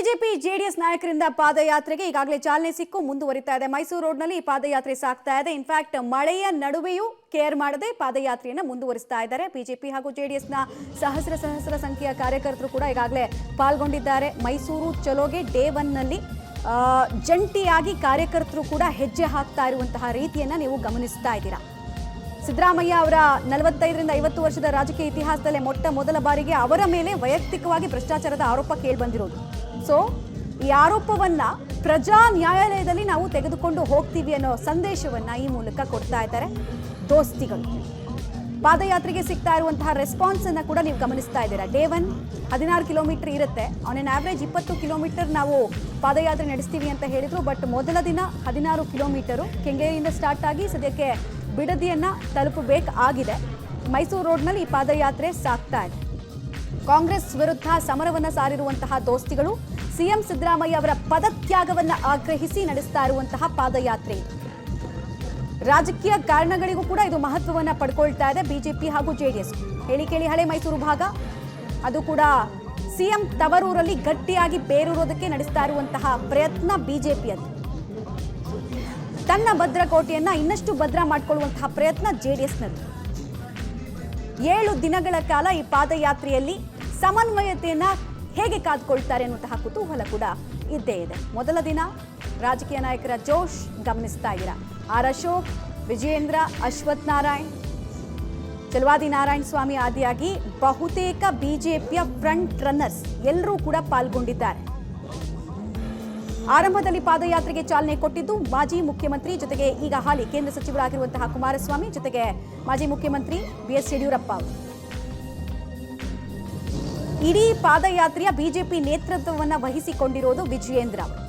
BJP JDS ನಾಯಕರಿಂದ ಪಾದಯಾತ್ರೆಗೆ ಈಗಾಗಲೇ ಚಾಲನೆ ಸಿಕ್ಕು ಮುಂದುವರಿತಾ ಇದೆ. ಮೈಸೂರು ರೋಡ್ನಲ್ಲಿ ಈ ಪಾದಯಾತ್ರೆ ಸಾಗ್ತಾ ಇದೆ. ಇನ್ಫ್ಯಾಕ್ಟ್ ಮಳೆಯ ನಡುವೆಯೂ ಕೇರ್ ಮಾಡದೆ ಪಾದಯಾತ್ರೆಯನ್ನು ಮುಂದುವರಿಸ್ತಾ ಇದ್ದಾರೆ. ಬಿಜೆಪಿ ಹಾಗೂ ಜೆಡಿಎಸ್ನ ಸಹಸ್ರ ಸಂಖ್ಯೆಯ ಕಾರ್ಯಕರ್ತರು ಕೂಡ ಈಗಾಗಲೇ ಪಾಲ್ಗೊಂಡಿದ್ದಾರೆ. ಮೈಸೂರು ಚಲೋಗೆ ಡೇ 1 ನಲ್ಲಿ ಜಂಟಿಯಾಗಿ ಕಾರ್ಯಕರ್ತರು ಕೂಡ ಹೆಜ್ಜೆ ಹಾಕ್ತಾ ಇರುವಂತಹ ರೀತಿಯನ್ನ ನೀವು ಗಮನಿಸ್ತಾ ಇದ್ದೀರಾ. ಸಿದ್ದರಾಮಯ್ಯ ಅವರ 45ರಿಂದ 50 ವರ್ಷದ ರಾಜಕೀಯ ಇತಿಹಾಸದಲ್ಲೇ ಮೊದಲ ಬಾರಿಗೆ ಅವರ ಮೇಲೆ ವೈಯಕ್ತಿಕವಾಗಿ ಭ್ರಷ್ಟಾಚಾರದ ಆರೋಪ ಕೇಳಿಬಂದಿರೋದು. ಸೊ ಈ ಆರೋಪವನ್ನ ಪ್ರಜಾ ನ್ಯಾಯಾಲಯದಲ್ಲಿ ನಾವು ತೆಗೆದುಕೊಂಡು ಹೋಗ್ತೀವಿ ಅನ್ನೋ ಸಂದೇಶವನ್ನ ಈ ಮೂಲಕ ಕೊಡ್ತಾ ಇದ್ದಾರೆ ದೋಸ್ತಿಗಳು. ಪಾದಯಾತ್ರೆಗೆ ಸಿಗ್ತಾ ಇರುವಂತಹ ರೆಸ್ಪಾನ್ಸ್ ಅನ್ನ ಕೂಡ ನೀವು ಗಮನಿಸ್ತಾ ಇದ್ದೀರಾ. ಡೇ 1 16 ಕಿಲೋಮೀಟರ್ ಇರುತ್ತೆ. ಆನ್ ಎನ್ ಆವ್ರೇಜ್ 20 ಕಿಲೋಮೀಟರ್ ನಾವು ಪಾದಯಾತ್ರೆ ನಡೆಸ್ತೀವಿ ಅಂತ ಹೇಳಿದ್ರು. ಬಟ್ ಮೊದಲ ದಿನ 16 ಕಿಲೋಮೀಟರು ಕೆಂಗೇರಿಯಿಂದ ಸ್ಟಾರ್ಟ್ ಆಗಿ ಸದ್ಯಕ್ಕೆ ಬಿಡದಿಯನ್ನ ತಲುಪಬೇಕಾಗಿದೆ. ಮೈಸೂರು ರೋಡ್ನಲ್ಲಿ ಈ ಪಾದಯಾತ್ರೆ ಸಾಗ್ತಾ ಇದೆ. ಕಾಂಗ್ರೆಸ್ ವಿರುದ್ಧ ಸಮರವನ್ನ ಸಾರಿರುವಂತಹ ದೋಸ್ತಿಗಳು ಸಿಎಂ ಸಿದ್ದರಾಮಯ್ಯ ಅವರ ಪದತ್ಯಾಗವನ್ನ ಆಗ್ರಹಿಸಿ ನಡೆಸ್ತಾ ಇರುವಂತಹ ಪಾದಯಾತ್ರೆ. ರಾಜಕೀಯ ಕಾರಣಗಳಿಗೂ ಕೂಡ ಇದು ಮಹತ್ವವನ್ನ ಪಡ್ಕೊಳ್ತಾ ಇದೆ. ಬಿಜೆಪಿ ಹಾಗೂ ಜೆಡಿಎಸ್ ಹೇಳಿ ಕೇಳಿ ಹಳೆ ಮೈಸೂರು ಭಾಗ, ಅದು ಕೂಡ ಸಿಎಂ ತವರೂರಲ್ಲಿ ಗಟ್ಟಿಯಾಗಿ ಬೇರೂರೋದಕ್ಕೆ ನಡೆಸ್ತಾ ಇರುವಂತಹ ಪ್ರಯತ್ನ ಬಿಜೆಪಿಯದ್ದು. ತನ್ನ ಭದ್ರಕೋಟೆಯನ್ನ ಇನ್ನಷ್ಟು ಭದ್ರ ಮಾಡಿಕೊಳ್ಳುವಂತಹ ಪ್ರಯತ್ನ ಜೆಡಿಎಸ್ನದ್ದು. 7 ದಿನಗಳ ಕಾಲ ಈ ಪಾದಯಾತ್ರೆಯಲ್ಲಿ ಸಮನ್ವಯತೆಯನ್ನ ಹೇಗೆ ಕಾದುಕೊಳ್ತಾರೆ ಅನ್ನುವಂತಹ ಕುತೂಹಲ ಕೂಡ ಇದ್ದೇ ಇದೆ. ಮೊದಲ ದಿನ ರಾಜಕೀಯ ನಾಯಕರ ಜೋಶ್ ಗಮನಿಸ್ತಾ ಇದ್ದೀರಾ. ಆರ್ ಅಶೋಕ್, ವಿಜಯೇಂದ್ರ, ಅಶ್ವಥ್ ನಾರಾಯಣ್, ಚಲವಾದಿ ನಾರಾಯಣ ಸ್ವಾಮಿ ಆದಿಯಾಗಿ ಬಹುತೇಕ ಬಿಜೆಪಿಯ ಫ್ರಂಟ್ ರನ್ನರ್ಸ್ ಎಲ್ಲರೂ ಕೂಡ ಪಾಲ್ಗೊಂಡಿದ್ದಾರೆ. ಆರಂಭದಲ್ಲಿ ಪಾದಯಾತ್ರೆಗೆ ಚಾಲನೆ ಕೊಟ್ಟಿದ್ದು ಮಾಜಿ ಮುಖ್ಯಮಂತ್ರಿ ಜೊತೆಗೆ ಈಗ ಹಾಲಿ ಕೇಂದ್ರ ಸಚಿವರಾಗಿರುವಂತಹ ಕುಮಾರಸ್ವಾಮಿ ಜೊತೆಗೆ ಮಾಜಿ ಮುಖ್ಯಮಂತ್ರಿ ಬಿಎಸ್ ಯಡಿಯೂರಪ್ಪ ಅವರು. ಇಡೀ ಪಾದಯಾತ್ರೆಯ ಬಿಜೆಪಿ ನೇತೃತ್ವವನ್ನು ವಹಿಸಿಕೊಂಡಿರೋದು ವಿಜಯೇಂದ್ರ ಅವರು.